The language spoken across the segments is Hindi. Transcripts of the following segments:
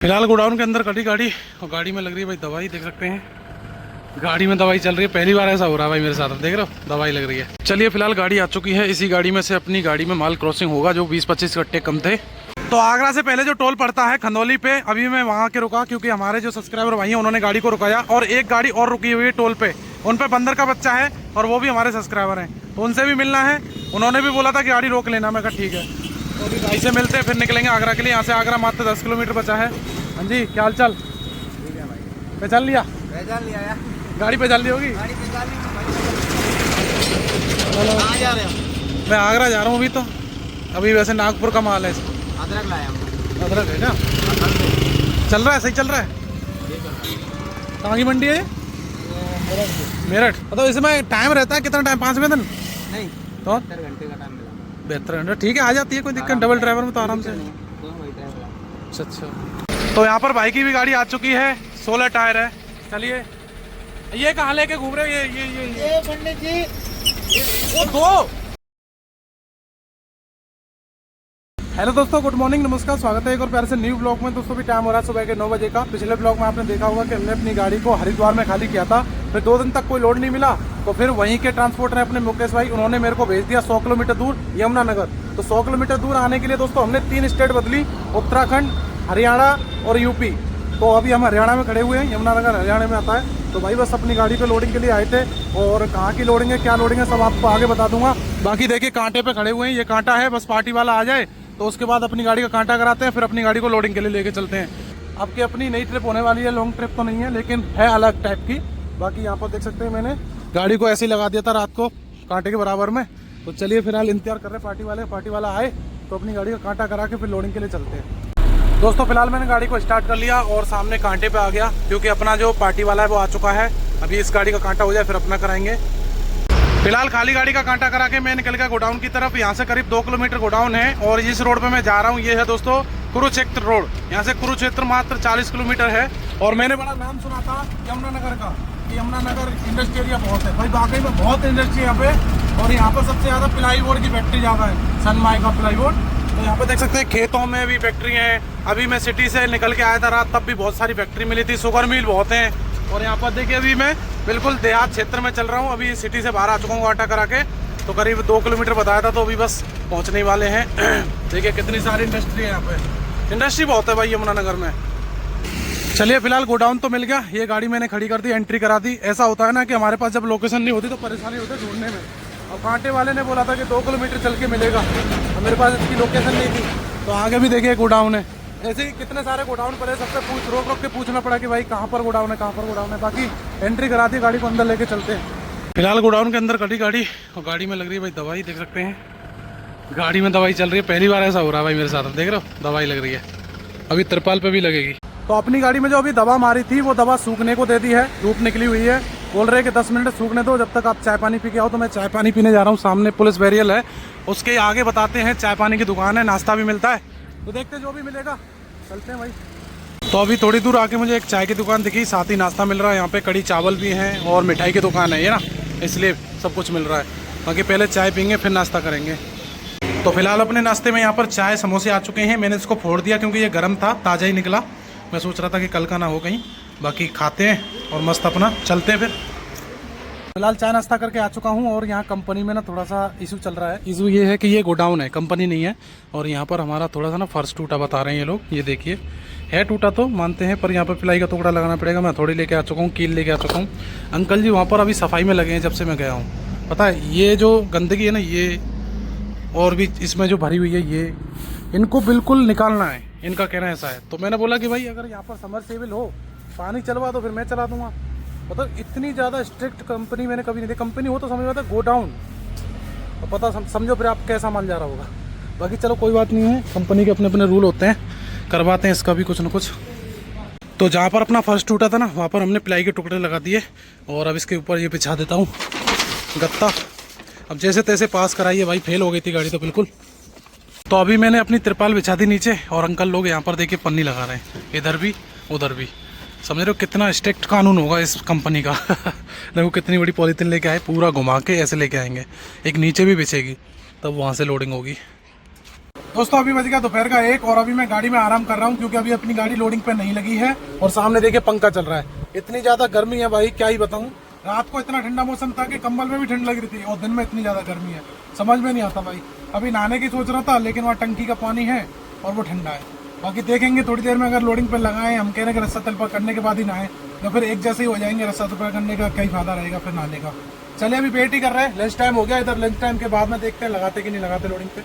फिलहाल गोडाउन के अंदर खड़ी गाड़ी और गाड़ी में लग रही है भाई दवाई, देख सकते हैं गाड़ी में दवाई चल रही है। पहली बार ऐसा हो रहा है भाई मेरे साथ, देख रहे हो दवाई लग रही है। चलिए फिलहाल गाड़ी आ चुकी है, इसी गाड़ी में से अपनी गाड़ी में माल क्रॉसिंग होगा जो 20-25 कट्टे कम थे। तो आगरा से पहले जो टोल पड़ता है खंदौली पे, अभी मैं वहाँ के रुका क्योंकि हमारे जो सब्सक्राइबर भाई हैं उन्होंने गाड़ी को रुकाया और एक गाड़ी और रुकी हुई है टोल पे, उन पे बंदर का बच्चा है और वो भी हमारे सब्सक्राइबर हैं, तो उनसे भी मिलना है। उन्होंने भी बोला था कि गाड़ी रोक लेना, मैं कहा ठीक है। तो अभी भाई से मिलते हैं फिर निकलेंगे आगरा के लिए। यहाँ से आगरा मात्र 10 किलोमीटर बचा है। हाँ जी, क्या हाल चाल? ठीक है भाई। पहचान लिया? पहचान लिया यार। गाड़ी पहचान ली होगी। गाड़ी पहचान ली चलो, कहाँ जा रहे हो? मैं आगरा जा रहा हूँ अभी। तो अभी वैसे नागपुर का माल है। अदरक लाया हूँ। अदरक है क्या? चल रहा है, सही चल रहा है। कहाँ की मंडी है? मेरठ। तो इसमें टाइम रहता है कितना टाइम? 5 दिन? नहीं, तो 70 घंटे का टाइम मिला। 72 घंटे ठीक है, आ जाती है, कोई दिक्कत। डबल ड्राइवर में तो आराम से। अच्छा अच्छा। तो यहाँ पर भाई की भी गाड़ी आ चुकी है, 16 टायर है। चलिए, ये कहाँ लेके घूम रहे हो? ये पंडित जी वो दो। हेलो दोस्तों, गुड मॉर्निंग, नमस्कार, स्वागत है एक और प्यारे से न्यू ब्लॉग में। दोस्तों भी टाइम हो रहा है सुबह के 9 बजे का। पिछले ब्लॉग में आपने देखा होगा कि हमने अपनी गाड़ी को हरिद्वार में खाली किया था, फिर 2 दिन तक कोई लोड नहीं मिला, तो फिर वहीं के ट्रांसपोर्टर है अपने मुकेश भाई, उन्होंने मेरे को भेज दिया 100 किलोमीटर दूर यमुनानगर। तो 100 किलोमीटर दूर आने के लिए दोस्तों हमने 3 स्टेट बदली, उत्तराखंड, हरियाणा और यूपी। तो अभी हम हरियाणा में खड़े हुए हैं, यमुनानगर हरियाणा में आता है। तो भाई बस अपनी गाड़ी पे लोडिंग के लिए आए थे, और कहाँ की लोडिंग है, क्या लोडिंग है, सब आपको आगे बता दूंगा। बाकी देखिए कांटे पे खड़े हुए हैं, ये कांटा है, बस पार्टी वाला आ जाए तो उसके बाद अपनी गाड़ी का कांटा कराते हैं, फिर अपनी गाड़ी को लोडिंग के लिए लेके चलते हैं। आपकी अपनी नई ट्रिप होने वाली है, लॉन्ग ट्रिप तो नहीं है लेकिन है अलग टाइप की। बाकी यहाँ पर देख सकते हैं मैंने गाड़ी को ऐसे ही लगा दिया था रात को कांटे के बराबर में। तो चलिए फिलहाल इंतजार कर रहे हैं पार्टी वाला आए तो अपनी गाड़ी का कांटा करा के फिर लोडिंग के लिए चलते हैं। दोस्तों फिलहाल मैंने गाड़ी को स्टार्ट कर लिया और सामने कांटे पे आ गया, क्योंकि अपना जो पार्टी वाला है वो आ चुका है। अभी इस गाड़ी का कांटा हो जाए फिर अपना कराएंगे। फिलहाल खाली गाड़ी का कांटा करा के मैं निकल गया गोडाउन की तरफ। यहाँ से करीब 2 किलोमीटर गोडाउन है और इस रोड पे मैं जा रहा हूँ, ये है दोस्तों कुरुक्षेत्र रोड। यहाँ से कुरुक्षेत्र मात्र 40 किलोमीटर है। और मैंने बड़ा नाम सुना था यमुनानगर का, कि यमुनानगर इंडस्ट्री एरिया बहुत है। भाई वाकई में बहुत इंडस्ट्री यहाँ पे, और यहाँ पर सबसे ज़्यादा प्लाई बोर्ड की फैक्ट्री ज़्यादा है, सनमाई का प्लाई बोर्ड। तो यहाँ पे देख सकते हैं खेतों में भी फैक्ट्री है। अभी मैं सिटी से निकल के आया था रात, तब भी बहुत सारी फैक्ट्री मिली थी, शुगर मिल बहुत हैं। और यहाँ पर देखिए अभी मैं बिल्कुल देहात क्षेत्र में चल रहा हूँ, अभी सिटी से बाहर आ चुका हूँ आटा करा के। तो करीब 2 किलोमीटर बताया था, तो अभी बस पहुँचने वाले हैं। देखिए कितनी सारी इंडस्ट्री है यहाँ पे, इंडस्ट्री बहुत है भाई यमुनानगर में। चलिए फिलहाल गोडाउन तो मिल गया, ये गाड़ी मैंने खड़ी कर दी, एंट्री करा दी। ऐसा होता है ना कि हमारे पास जब लोकेशन नहीं होती तो परेशानी होती है ढूंढने में। और कांटे वाले ने बोला था कि 2 किलोमीटर चल के मिलेगा, और मेरे पास इसकी लोकेशन नहीं थी। तो आगे भी देखिए गोडाउन है, ऐसे ही कितने सारे गोडाउन पड़े, सबसे रोक के पूछना पड़ा कि भाई कहाँ पर गोडाउन है, कहाँ पर गोडाउन है। बाकी एंट्री करा दी, गाड़ी को अंदर लेके चलते हैं। फिलहाल गोडाउन के अंदर खड़ी गाड़ी, और गाड़ी में लग रही है भाई दवाई, देख सकते हैं गाड़ी में दवाई चल रही है। पहली बार ऐसा हो रहा है भाई मेरे साथ, देख रहे हो दवाई लग रही है। अभी तिरपाल पे भी लगेगी। तो अपनी गाड़ी में जो अभी दवा मारी थी वो दवा सूखने को दे दी है, धूप निकली हुई है। बोल रहे कि 10 मिनट सूखने दो, जब तक आप चाय पानी पी के आओ। तो मैं चाय पानी पीने जा रहा हूँ, सामने पुलिस बैरियल है, उसके आगे बताते हैं चाय पानी की दुकान है, नाश्ता भी मिलता है। तो देखते जो भी मिलेगा, चलते हैं भाई। तो अभी थोड़ी दूर आके मुझे एक चाय की दुकान दिखी, साथ ही नाश्ता मिल रहा है। यहाँ पे कड़ी चावल भी हैं और मिठाई की दुकान है ये ना, इसलिए सब कुछ मिल रहा है। बाकी पहले चाय पीएंगे फिर नाश्ता करेंगे। तो फिलहाल अपने नाश्ते में यहाँ पर चाय समोसे आ चुके हैं। मैंने इसको फोड़ दिया क्योंकि ये गर्म था, ताज़ा ही निकला। मैं सोच रहा था कि कल का ना हो कहीं। बाकी खाते हैं और मस्त अपना चलते हैं फिर। फिलहाल चाय नाश्ता करके आ चुका हूँ, और यहाँ कंपनी में ना थोड़ा सा इशू चल रहा है। इशू ये है कि ये गोडाउन है, कंपनी नहीं है। और यहाँ पर हमारा थोड़ा सा ना फर्श टूटा बता रहे हैं ये लोग, ये देखिए है टूटा तो मानते हैं, पर यहाँ पर प्लाई का टुकड़ा लगाना पड़ेगा। मैं थोड़ी लेके आ चुका हूँ, कील लेके आ चुका हूँ। अंकल जी वहाँ पर अभी सफाई में लगे हैं जब से मैं गया हूँ। पता है ये जो गंदगी है ना, ये और भी इसमें जो भरी हुई है, ये इनको बिल्कुल निकालना है, इनका कहना ऐसा है। तो मैंने बोला कि भाई अगर यहाँ पर समरसेबल हो, पानी चलवा दो, फिर मैं चला दूंगा। मतलब इतनी ज़्यादा स्ट्रिक्ट कंपनी मैंने कभी नहीं देखी। कंपनी हो तो समझ में आता गोडाउन, तो पता समझो फिर आप कैसा माल जा रहा होगा। बाकी चलो कोई बात नहीं है, कंपनी के अपने अपने रूल होते हैं, करवाते हैं इसका भी कुछ ना कुछ। तो जहाँ पर अपना फर्स्ट टूटा था ना, वहाँ पर हमने प्लाई के टुकड़े लगा दिए, और अब इसके ऊपर ये बिछा देता हूँ गत्ता। अब जैसे तैसे पास कराइए भाई, फेल हो गई थी गाड़ी तो बिल्कुल। तो अभी मैंने अपनी तिरपाल बिछा दी नीचे, और अंकल लोग यहाँ पर देखिए पन्नी लगा रहे हैं, इधर भी उधर भी। समझ रहे हो कितना स्ट्रिक्ट कानून होगा इस कंपनी का। देखो कितनी बड़ी पॉलीथीन लेके आए, पूरा घुमा के ऐसे लेके आएंगे। एक नीचे भी बिछेगी, तब वहाँ से लोडिंग होगी। दोस्तों अभी बज गया दोपहर का 1 और अभी मैं गाड़ी में आराम कर रहा हूँ क्योंकि अभी अपनी गाड़ी लोडिंग पे नहीं लगी है और सामने देखिए पंखा चल रहा है। इतनी ज्यादा गर्मी है भाई क्या ही बताऊँ। रात को इतना ठंडा मौसम था कि कंबल में भी ठंड लग रही थी और दिन में इतनी ज्यादा गर्मी है, समझ में नहीं आता भाई। अभी नहाने की सोच रहा था लेकिन वहाँ टंकी का पानी है और वो ठंडा है। बाकी देखेंगे थोड़ी देर में, अगर लोडिंग पे लगाएं, हम कह रहे हैं कि रस्सा तलपा करने के बाद ही नहाएं तो फिर एक जैसे ही हो जाएंगे। रस्सा तलपा करने का क्या ही फायदा रहेगा फिर नहाने का। चलिए अभी वेट ही कर रहे हैं, लंच टाइम हो गया इधर। लंच टाइम के बाद में देखते हैं लगाते कि नहीं लगाते लोडिंग पे।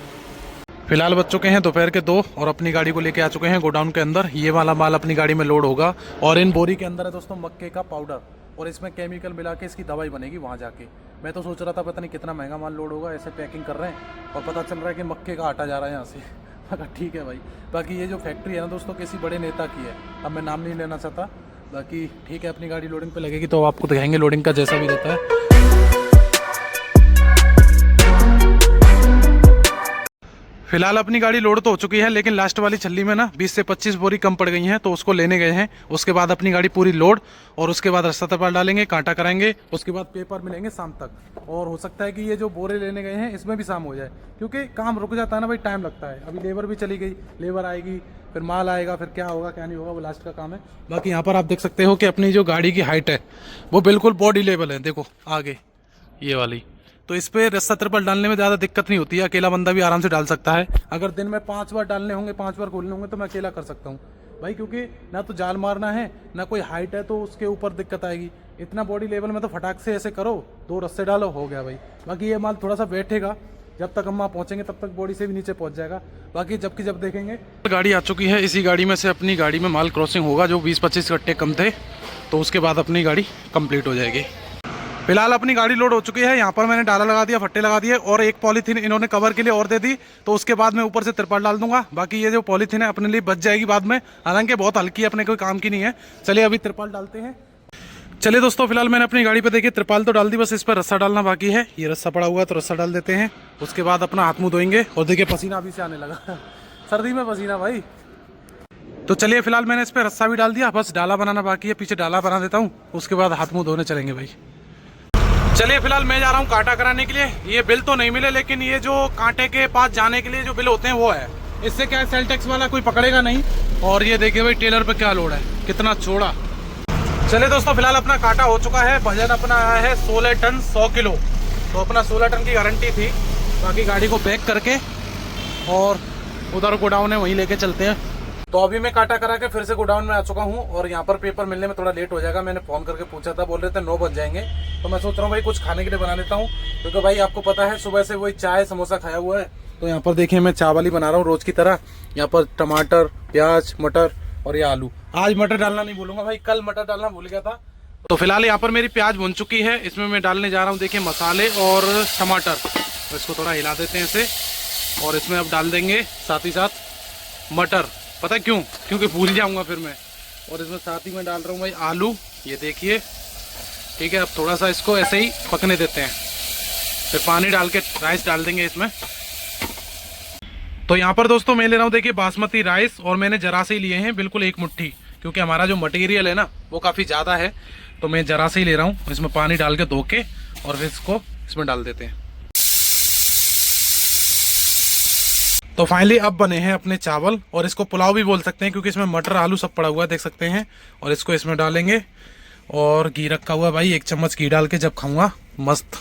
फिलहाल बज चुके हैं दोपहर के 2 और अपनी गाड़ी को लेके आ चुके हैं गोडाउन के अंदर। ये वाला माल अपनी गाड़ी में लोड होगा और इन बोरी के अंदर है दोस्तों मक्के का पाउडर और इसमें केमिकल मिला के इसकी दवाई बनेगी वहाँ जाके। मैं तो सोच रहा था पता नहीं कितना महंगा माल लोड होगा, ऐसे पैकिंग कर रहे हैं और पता चल रहा है कि मक्के का आटा जा रहा है यहाँ से। मैं ठीक है भाई। बाकी ये जो फैक्ट्री है ना दोस्तों किसी बड़े नेता की है, अब मैं नाम नहीं लेना चाहता। बाकी ठीक है, अपनी गाड़ी लोडिंग पे लगेगी तो आपको दिखाएंगे लोडिंग का जैसा भी रहता है। फिलहाल अपनी गाड़ी लोड तो हो चुकी है लेकिन लास्ट वाली छल्ली में ना 20 से 25 बोरी कम पड़ गई हैं तो उसको लेने गए हैं। उसके बाद अपनी गाड़ी पूरी लोड और उसके बाद रास्ता तरपाल डालेंगे, कांटा कराएंगे, उसके बाद पेपर मिलेंगे शाम तक। और हो सकता है कि ये जो बोरे लेने गए हैं इसमें भी शाम हो जाए क्योंकि काम रुक जाता है ना भाई, टाइम लगता है। अभी लेबर भी चली गई, लेबर आएगी फिर माल आएगा, फिर क्या होगा क्या नहीं होगा वो लास्ट का काम है। बाकी यहाँ पर आप देख सकते हो कि अपनी जो गाड़ी की हाइट है वो बिल्कुल बॉडी लेवल है। देखो आगे ये वाली, तो इस पे रस्सा तरपाल डालने में ज़्यादा दिक्कत नहीं होती है, अकेला बंदा भी आराम से डाल सकता है। अगर दिन में 5 बार डालने होंगे, 5 बार खोलने होंगे तो मैं अकेला कर सकता हूँ भाई, क्योंकि ना तो जाल मारना है ना कोई हाइट है तो उसके ऊपर दिक्कत आएगी। इतना बॉडी लेवल में तो फटाक से ऐसे करो, 2 रस्से डालो, हो गया भाई। बाकी ये माल थोड़ा सा बैठेगा, जब तक हम वहाँ पहुँचेंगे तब तक बॉडी से भी नीचे पहुँच जाएगा। बाकी जबकि जब देखेंगे गाड़ी आ चुकी है, इसी गाड़ी में से अपनी गाड़ी में माल क्रॉसिंग होगा जो 20-25 कट्टे कम थे, तो उसके बाद अपनी गाड़ी कंप्लीट हो जाएगी। फिलहाल अपनी गाड़ी लोड हो चुकी है, यहाँ पर मैंने डाला लगा दिया, फट्टे लगा दिए और एक पॉलीथीन इन्होंने कवर के लिए और दे दी, तो उसके बाद मैं ऊपर से तिरपाल डाल दूंगा। बाकी ये जो पॉलीथीन है अपने लिए बच जाएगी बाद में, हालांकि बहुत हल्की है, अपने कोई काम की नहीं है। चलिए अभी तिरपाल डालते हैं। चलिए दोस्तों फिलहाल मैंने अपनी गाड़ी पे देखिए तिरपाल तो डाल दी, बस इस पर रस्सा डालना बाकी है। ये रस्सा पड़ा हुआ है तो रस्सा डाल देते हैं, उसके बाद अपना हाथ मुँह धोएंगे। और देखिए पसीना अभी से आने लगा सर्दी में पसीना भाई। तो चलिए फिलहाल मैंने इस पर रस्सा भी डाल दिया, बस डाला बनाना बाकी है, पीछे डाला बना देता हूँ, उसके बाद हाथ मुँह धोने चलेंगे भाई। चलिए फिलहाल मैं जा रहा हूँ कांटा कराने के लिए। ये बिल तो नहीं मिले लेकिन ये जो कांटे के पास जाने के लिए जो बिल होते हैं वो है। इससे क्या है, सेल टैक्स वाला कोई पकड़ेगा नहीं। और ये देखिए भाई टेलर पे क्या लोड है, कितना चौड़ा। चलिए दोस्तों फिलहाल अपना कांटा हो चुका है, वजन अपना आया है 16 टन 100 किलो। तो अपना 16 टन की गारंटी थी। बाकी गाड़ी को पैक करके और उधर गोडाउन है वहीं लेके चलते हैं। तो अभी मैं कांटा करा के फिर से गोडाउन में आ चुका हूँ और यहाँ पर पेपर मिलने में थोड़ा लेट हो जाएगा। मैंने फ़ोन करके पूछा था, बोल रहे थे 9 बज जाएंगे। तो मैं सोच रहा हूँ भाई कुछ खाने के लिए बना लेता हूँ, क्योंकि भाई आपको पता है सुबह से वही चाय समोसा खाया हुआ है। तो यहाँ पर देखिए मैं चावल ही बना रहा हूँ रोज़ की तरह। यहाँ पर टमाटर, प्याज, मटर और ये आलू। आज मटर डालना नहीं भूलूंगा भाई, कल मटर डालना भूल गया था। तो फिलहाल यहाँ पर मेरी प्याज भुन चुकी है, इसमें मैं डालने जा रहा हूँ देखिए मसाले और टमाटर। तो इसको थोड़ा हिला देते हैं इसे और इसमें अब डाल देंगे साथ ही साथ मटर। पता है क्यों? क्योंकि भूल जाऊंगा फिर मैं। और इसमें साथ ही मैं डाल रहा हूँ भाई आलू, ये देखिए। ठीक है, अब थोड़ा सा इसको ऐसे ही पकने देते हैं, फिर पानी डाल के राइस डाल देंगे इसमें। तो यहाँ पर दोस्तों मैं ले रहा हूँ देखिए बासमती राइस और मैंने जरा से ही लिए हैं, बिल्कुल 1 मुट्ठी, क्योंकि हमारा जो मटेरियल है ना वो काफ़ी ज़्यादा है। तो मैं जरा से ही ले रहा हूँ, इसमें पानी डाल के धो के और फिर इसको इसमें डाल देते हैं। तो फाइनली अब बने हैं अपने चावल, और इसको पुलाव भी बोल सकते हैं क्योंकि इसमें मटर आलू सब पड़ा हुआ है, देख सकते हैं। और इसको इसमें डालेंगे और घी रखा हुआ है भाई, 1 चम्मच घी डाल के जब खाऊंगा मस्त।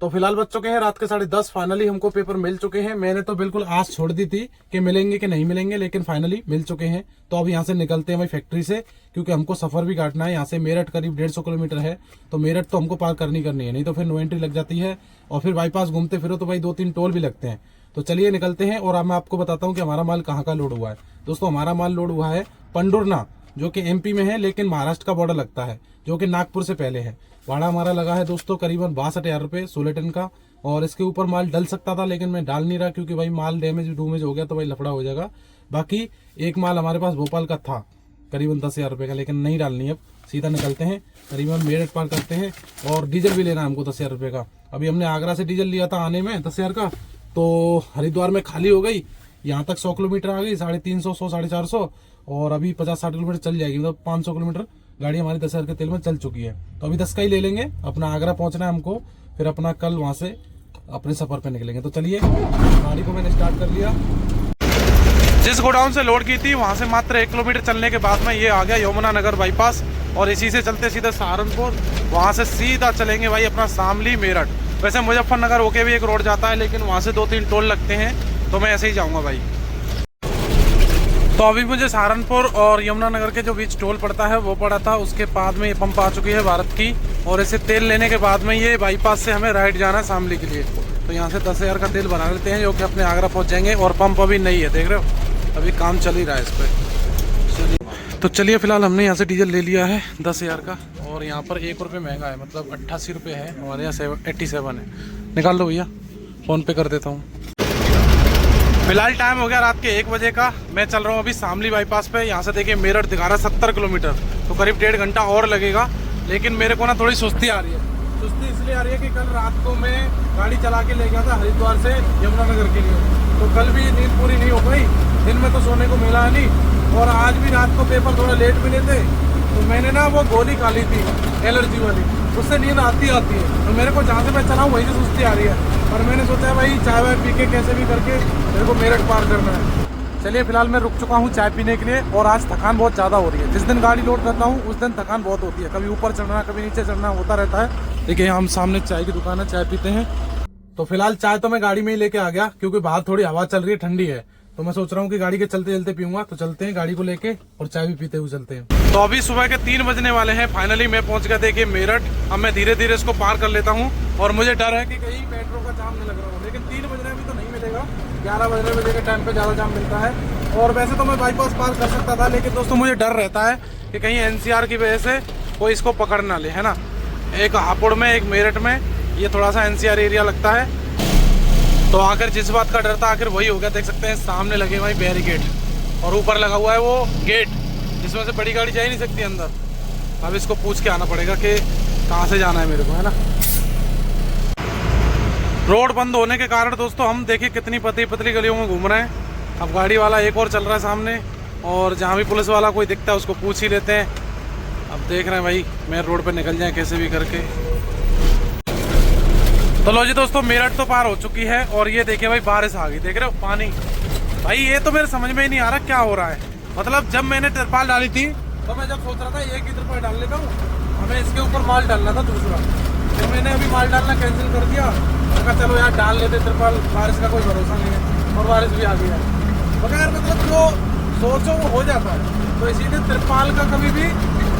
तो फिलहाल बज चुके हैं रात के 10:30। फाइनली हमको पेपर मिल चुके हैं। मैंने तो बिल्कुल आस छोड़ दी थी कि मिलेंगे कि नहीं मिलेंगे, लेकिन फाइनली मिल चुके हैं। तो अब यहाँ से निकलते हैं भाई फैक्ट्री से, क्योंकि हमको सफर भी काटना है। यहाँ से मेरठ करीब 150 किलोमीटर है, तो मेरठ तो हमको पार करनी है, नहीं तो फिर नो एंट्री लग जाती है और फिर बाईपास घूमते फिरो तो भाई 2-3 टोल भी लगते हैं। तो चलिए निकलते हैं और अब मैं आपको बताता हूँ कि हमारा माल कहाँ का लोड हुआ है। दोस्तों हमारा माल लोड हुआ है पंडुरना, जो कि एमपी में है लेकिन महाराष्ट्र का बॉर्डर लगता है, जो कि नागपुर से पहले है। भाड़ा हमारा लगा है दोस्तों करीबन 62,000 रुपये 16 टन का। और इसके ऊपर माल डल सकता था लेकिन मैं डाल नहीं रहा, क्योंकि भाई माल डैमेज हो गया तो भाई लफड़ा हो जाएगा। बाकी एक माल हमारे पास भोपाल का था करीबन 10,000 रुपये का, लेकिन नहीं डालनी। अब सीधा निकलते हैं, करीबन मेरठ पार करते हैं। और डीजल भी लेना है हमको 10,000 रुपये का। अभी हमने आगरा से डीजल लिया था आने में 10,000 का, तो हरिद्वार में खाली हो गई, यहाँ तक 100 किलोमीटर आ गई, 350, 100, 450, और अभी 50-60 किलोमीटर चल जाएगी, मतलब 500 किलोमीटर गाड़ी हमारी 10,000 के तेल में चल चुकी है। तो अभी 10 का ही ले लेंगे। अपना आगरा पहुंचना है हमको, फिर अपना कल वहां से अपने सफर पे निकलेंगे। तो चलिए, गाड़ी को मैंने स्टार्ट कर लिया। जिस गोडाउन से लोड की थी वहाँ से मात्र 1 किलोमीटर चलने के बाद में ये आ गया यमुना नगर बाईपास, और इसी से चलते सीधे सहारनपुर, वहाँ से सीधा चलेंगे भाई अपना शामली मेरठ। वैसे मुजफ्फरनगर होके भी एक रोड जाता है, लेकिन वहाँ से 2-3 टोल लगते हैं, तो मैं ऐसे ही जाऊँगा भाई। तो अभी मुझे सहारनपुर और यमुनानगर के जो बीच टोल पड़ता है वो पड़ा था, उसके बाद में ये पंप आ चुकी है भारत की, और इसे तेल लेने के बाद में ये बाईपास से हमें राइट जाना है शामली के लिए। तो यहाँ से 10,000 का तेल भरा लेते हैं, जो कि अपने आगरा पहुँच जाएंगे। और पंप अभी नहीं है, देख रहे हो, अभी काम चल ही रहा है इस पर। चलिए, तो चलिए फिलहाल हमने यहाँ से डीजल ले लिया है 10,000 का, और यहाँ पर 1 रुपये महंगा है, मतलब 88 रुपये है, हमारे यहाँ 87 है। निकाल लो भैया, फ़ोन पे कर देता हूँ। फिलहाल टाइम हो गया रात के 1 बजे का। मैं चल रहा हूँ अभी शामली बाईपास पे। यहाँ से देखिए मेरठ दिखा रहा है 70 किलोमीटर, तो करीब 1.5 घंटा और लगेगा। लेकिन मेरे को ना थोड़ी सुस्ती आ रही है। सुस्ती इसलिए आ रही है कि कल रात को मैं गाड़ी चला के ले गया था हरिद्वार से यमुनानगर के लिए, तो कल भी नींद पूरी नहीं हो पाई, दिन में तो सोने को मिला नहीं। और आज भी रात को पेपर थोड़ा लेट मिले थे, तो मैंने ना वो गोली खा ली थी एलर्जी वाली, उससे नींद आती है। तो मेरे को जहाँ से मैं चला हूँ वहीं से सुस्ती आ रही है, और मैंने सोचा भाई चाय वाय पी के कैसे भी करके मेरे को मेरठ पार करना है। चलिए फिलहाल मैं रुक चुका हूँ चाय पीने के लिए, और आज थकान बहुत ज़्यादा हो रही है। जिस दिन गाड़ी लोड करता हूँ उस दिन थकान बहुत होती है, कभी ऊपर चढ़ना कभी नीचे चढ़ना होता रहता है। देखिए हम सामने चाय की दुकान है, चाय पीते हैं। तो फिलहाल चाय तो मैं गाड़ी में ही लेके आ गया, क्योंकि बाहर थोड़ी हवा चल रही है, ठंडी है, तो मैं सोच रहा हूँ कि गाड़ी के चलते चलते पीऊंगा। तो चलते हैं गाड़ी को लेके, और चाय भी पीते हुए चलते हैं। तो अभी सुबह के 3 बजने वाले हैं। फाइनली मैं पहुंच गया देखिए मेरठ। अब मैं धीरे धीरे इसको पार कर लेता हूँ, और मुझे डर है कि कहीं मेट्रो का जाम न लग रहा हो, लेकिन 3 बजने अभी तो नहीं मिलेगा, 11 बजे के टाइम पे ज़्यादा जाम मिलता है। और वैसे तो मैं बाईपास पार कर सकता था, लेकिन दोस्तों मुझे डर रहता है कि कहीं NCR की वजह से कोई इसको पकड़ ना ले, है ना। एक हापुड़ में, एक मेरठ में, ये थोड़ा सा NCR एरिया लगता है। तो आखिर जिस बात का डर था आखिर वही हो गया। देख सकते हैं सामने लगे भाई बैरिकेड, और ऊपर लगा हुआ है वो गेट, जिसमें से बड़ी गाड़ी जा ही नहीं सकती अंदर। अब इसको पूछ के आना पड़ेगा कि कहाँ से जाना है मेरे को, है ना। रोड बंद होने के कारण दोस्तों हम देखिए कितनी पतली पतली गलियों में घूम रहे हैं। अब गाड़ी वाला एक और चल रहा है सामने, और जहाँ भी पुलिस वाला कोई दिखता है उसको पूछ ही लेते हैं। अब देख रहे हैं भाई मेन रोड पर निकल जाए कैसे भी करके। तो लो जी दोस्तों, मेरठ तो पार हो चुकी है, और ये देखिए भाई बारिश आ गई, देख रहे हो पानी। भाई ये तो मेरे समझ में ही नहीं आ रहा क्या हो रहा है। मतलब जब मैंने तिरपाल डाली थी तो मैं जब सोच रहा था एक ही तिरपाल डाल लेता हूँ, हमें इसके ऊपर माल डालना था दूसरा, तो मैंने अभी माल डालना कैंसिल कर दिया। मैं कहा चलो यार डाल लेते तिरपाल, बारिश का कोई भरोसा नहीं है, और बारिश भी आ गई है। बगैर मतलब जो सोचो वो हो जाता है, तो इसीलिए तिरपाल का कभी भी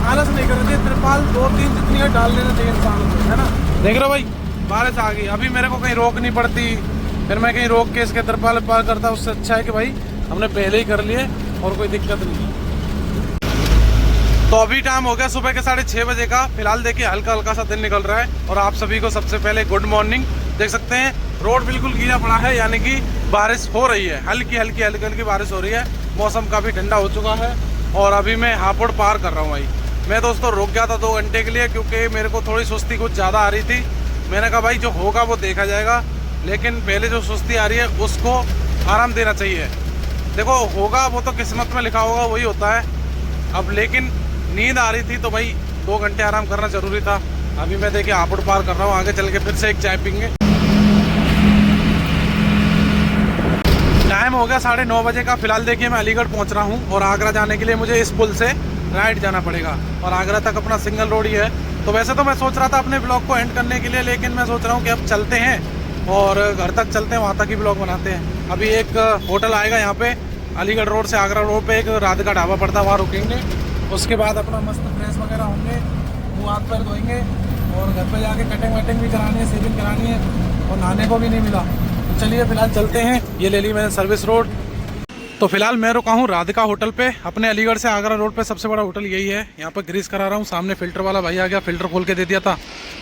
आलस नहीं करना चाहिए। तिरपाल 2-3 जितनी है डाल लेना चाहिए इंसान को, है ना। देख रहे हो भाई बारिश आ गई, अभी मेरे को कहीं रोकनी पड़ती, फिर मैं कहीं रोक के इसके तिरपाल पार करता। उससे अच्छा है कि भाई हमने पहले ही कर लिए, और कोई दिक्कत नहीं है। तो अभी टाइम हो गया सुबह के 6:30 बजे का। फिलहाल देखिए हल्का हल्का सा दिन निकल रहा है, और आप सभी को सबसे पहले गुड मॉर्निंग। देख सकते हैं रोड बिल्कुल गीला पड़ा है, यानी कि बारिश हो रही है, हल्की हल्की बारिश हो रही है। मौसम काफ़ी ठंडा हो चुका है, और अभी मैं हापुड़ पार कर रहा हूँ भाई। मैं दोस्तों रुक गया था 2 घंटे के लिए, क्योंकि मेरे को थोड़ी सुस्ती कुछ ज़्यादा आ रही थी। मैंने कहा भाई जो होगा वो देखा जाएगा, लेकिन पहले जो सुस्ती आ रही है उसको आराम देना चाहिए। देखो होगा वो तो किस्मत में लिखा होगा वही होता है। अब लेकिन नींद आ रही थी तो भाई 2 घंटे आराम करना ज़रूरी था। अभी मैं देखिए हापुड़ पार कर रहा हूँ, आगे चल के फिर से एक चाय पीएंगे। टाइम हो गया 9:30 बजे का। फिलहाल देखिए मैं अलीगढ़ पहुँच रहा हूँ, और आगरा जाने के लिए मुझे इस पुल से राइट जाना पड़ेगा, और आगरा तक अपना सिंगल रोड ही है। तो वैसे तो मैं सोच रहा था अपने ब्लॉग को एंड करने के लिए, लेकिन मैं सोच रहा हूँ कि अब चलते हैं और घर तक चलते हैं, वहाँ तक ही ब्लॉग बनाते हैं। अभी एक होटल आएगा यहाँ पे अलीगढ़ रोड से आगरा रोड पे, एक राधिका ढाबा पड़ता है, वहाँ रुकेंगे। उसके बाद अपना मस्त फ्रेश वगैरह होंगे, मुँह हाथ पैर धोएंगे, और घर पे जाके कटिंग वटिंग भी करानी है, सेविंग करानी है, और नहाने को भी नहीं मिला। तो चलिए फिलहाल चलते हैं। ये ले ली मैंने सर्विस रोड। तो फिलहाल मैं रुका हूँ राधिका होटल पे, अपने अलीगढ़ से आगरा रोड पे सबसे बड़ा होटल यही है। यहाँ पर ग्रीस करा रहा हूँ, सामने फिल्टर वाला भाई आ गया, फिल्टर खोल के दे दिया था,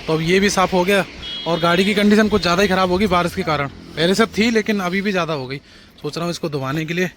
तो अब ये भी साफ़ हो गया। और गाड़ी की कंडीशन कुछ ज़्यादा ही ख़राब होगी बारिश के कारण, पहले से थी लेकिन अभी भी ज़्यादा हो गई। सोच रहा हूँ इसको धुवाने के लिए।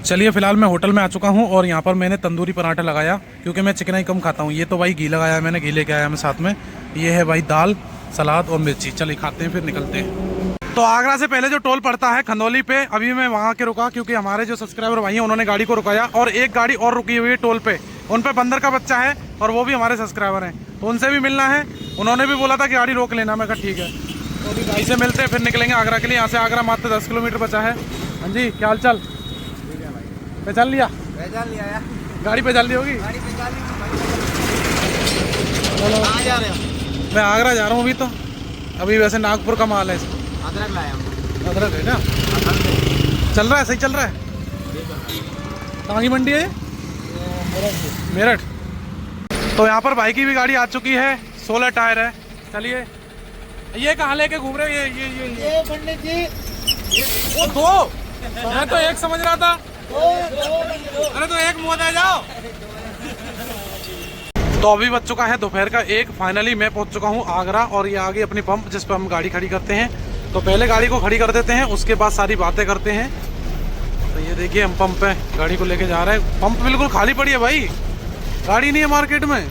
चलिए फिलहाल मैं होटल में आ चुका हूँ, और यहाँ पर मैंने तंदूरी पराठा लगाया, क्योंकि मैं चिकन ही कम खाता हूँ। ये तो भाई घी लगाया है मैंने, घी लेके आया मैं साथ में। ये है भाई दाल, सलाद और मिर्ची। चलिए खाते हैं फिर निकलते हैं। तो आगरा से पहले जो टोल पड़ता है खंदौली पे, अभी मैं वहाँ के रुका, क्योंकि हमारे जो सब्सक्राइबर भाई हैं उन्होंने गाड़ी को रुकाया, और एक गाड़ी और रुकी हुई है टोल पे। उन पे बंदर का बच्चा है, और वो भी हमारे सब्सक्राइबर हैं, तो उनसे भी मिलना है। उन्होंने भी बोला था कि गाड़ी रोक लेना, मैं कहा ठीक है। तो अभी भाई से मिलते हैं, फिर निकलेंगे आगरा के लिए। यहाँ से आगरा मात्र 10 किलोमीटर बचा है। हाँ जी, क्या हाल चाल? ठीक है भाई। पहचान लिया? पहचान लिया यार। गाड़ी पहचान ली होगी। गाड़ी पहचान ली चलो, कहाँ जा रहे हो? मैं आगरा जा रहा हूँ अभी तो। अभी वैसे नागपुर का माल है। अदरक लाया हम। अदरक है क्या? चल रहा है, सही चल रहा है। कहाँ की मंडी है? मेरठ। तो यहाँ पर भाई की भी गाड़ी आ चुकी है, 16 टायर है। चलिए, ये कहाँ लेके घूम रहे हो? ये पंडित जी वो दो, मैं तो एक समझ रहा था। अरे तो एक मुँह दे जाओ। तो अभी बज चुका है दोपहर का 1। फाइनली मैं पहुंच चुका हूं आगरा, और ये आगे अपनी पंप जिस पर हम गाड़ी खड़ी करते हैं। तो पहले गाड़ी को खड़ी कर देते हैं, उसके बाद सारी बातें करते हैं। तो ये देखिए, हम पंप पे गाड़ी को लेके जा रहे हैं। पंप बिल्कुल खाली पड़ी है भाई, गाड़ी नहीं है मार्केट में।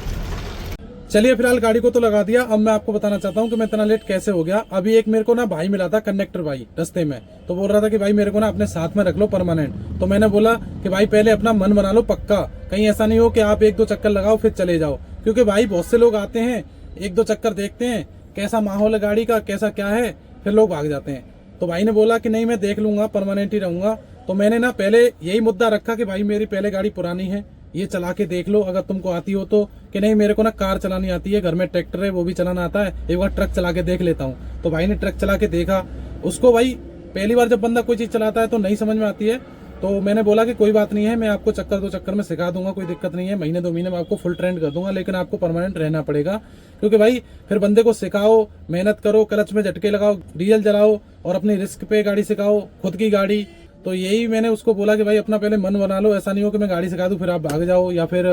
चलिए, फिलहाल गाड़ी को तो लगा दिया। अब मैं आपको बताना चाहता हूँ कि मैं इतना लेट कैसे हो गया। अभी एक मेरे को ना भाई मिला था, कंडक्टर भाई, रास्ते में। तो बोल रहा था कि भाई मेरे को ना अपने साथ में रख लो परमानेंट। तो मैंने बोला कि भाई पहले अपना मन बना लो पक्का, कहीं ऐसा नहीं हो कि आप 1-2 चक्कर लगाओ फिर चले जाओ। क्योंकि भाई बहुत से लोग आते हैं, 1-2 चक्कर देखते हैं कैसा माहौल है गाड़ी का, कैसा क्या है, फिर लोग भाग जाते हैं। तो भाई ने बोला कि नहीं, मैं देख लूंगा, परमानेंट ही रहूंगा। तो मैंने ना पहले यही मुद्दा रखा कि भाई मेरी पहले गाड़ी पुरानी है, ये चला के देख लो अगर तुमको आती हो तो। कि नहीं, मेरे को ना कार चलानी आती है, घर में ट्रैक्टर है वो भी चलाना आता है, एक बार ट्रक चला के देख लेता हूँ। तो भाई ने ट्रक चला के देखा। उसको भाई पहली बार जब बंदा कोई चीज चलाता है तो नहीं समझ में आती है। तो मैंने बोला कि कोई बात नहीं है, मैं आपको चक्कर 2 चक्कर में सिखा दूंगा, कोई दिक्कत नहीं है। महीने 2 महीने में आपको फुल ट्रेंड कर दूंगा, लेकिन आपको परमानेंट रहना पड़ेगा। क्योंकि भाई फिर बंदे को सिखाओ, मेहनत करो, क्लच में झटके लगाओ, डीजल जलाओ, और अपनी रिस्क पे गाड़ी सिखाओ, खुद की गाड़ी। तो यही मैंने उसको बोला कि भाई अपना पहले मन बना लो। ऐसा नहीं हो कि मैं गाड़ी सिखा दूं फिर आप भाग जाओ, या फिर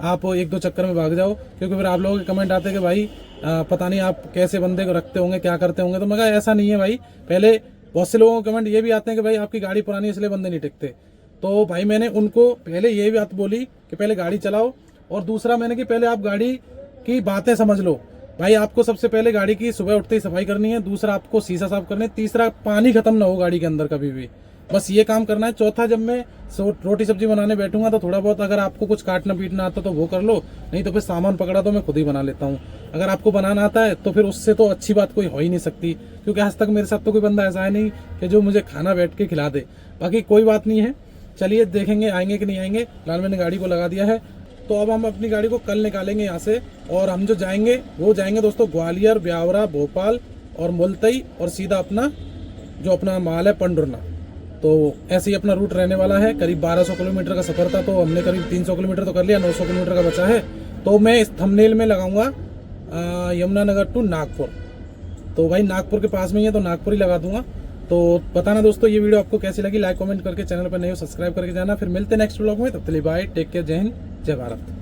आप 1-2 चक्कर में भाग जाओ। क्योंकि फिर आप लोगों के कमेंट आते हैं कि भाई पता नहीं आप कैसे बंदे को रखते होंगे, क्या करते होंगे। तो मैं कहा ऐसा नहीं है भाई। पहले बहुत से लोगों के कमेंट ये भी आते हैं कि भाई आपकी गाड़ी पुरानी है इसलिए बंदे नहीं टिकते। तो भाई मैंने उनको पहले ये बात बोली कि पहले गाड़ी चलाओ, और दूसरा मैंने कि पहले आप गाड़ी की बातें समझ लो। भाई आपको सबसे पहले गाड़ी की सुबह उठते ही सफाई करनी है, दूसरा आपको शीशा साफ करना है, तीसरा पानी खत्म ना हो गाड़ी के अंदर कभी भी, बस ये काम करना है। चौथा, जब मैं रोटी सब्जी बनाने बैठूंगा तो थोड़ा बहुत अगर आपको कुछ काटना पीटना आता तो वो कर लो, नहीं तो फिर सामान पकड़ा तो मैं खुद ही बना लेता हूँ। अगर आपको बनाना आता है तो फिर उससे तो अच्छी बात कोई हो ही नहीं सकती। क्योंकि आज तक मेरे साथ तो कोई बंदा ऐसा है नहीं कि जो मुझे खाना बैठ के खिला दे। बाकी कोई बात नहीं है, चलिए देखेंगे आएंगे कि नहीं आएंगे। फिलहाल मैंने गाड़ी को लगा दिया है। तो अब हम अपनी गाड़ी को कल निकालेंगे यहाँ से, और हम जो जाएंगे वो जाएंगे दोस्तों ग्वालियर, ब्यावरा, भोपाल और मुलतई, और सीधा अपना जो अपना माल है पंडुरना। तो ऐसे ही अपना रूट रहने वाला है। करीब 1200 किलोमीटर का सफर था, तो हमने करीब 300 किलोमीटर तो कर लिया, 900 किलोमीटर का बचा है। तो मैं इस थंबनेल में लगाऊंगा यमुनानगर टू नागपुर। तो भाई नागपुर के पास में ही है तो नागपुर ही लगा दूंगा। तो बताना दोस्तों ये वीडियो आपको कैसी लगी, लाइक कमेंट करके, चैनल पर नए हो सब्सक्राइब करके जाना। फिर मिलते हैं नेक्स्ट व्लॉग में, तब तक के लिए बाय, टेक केयर, जय हिंद, जय भारत।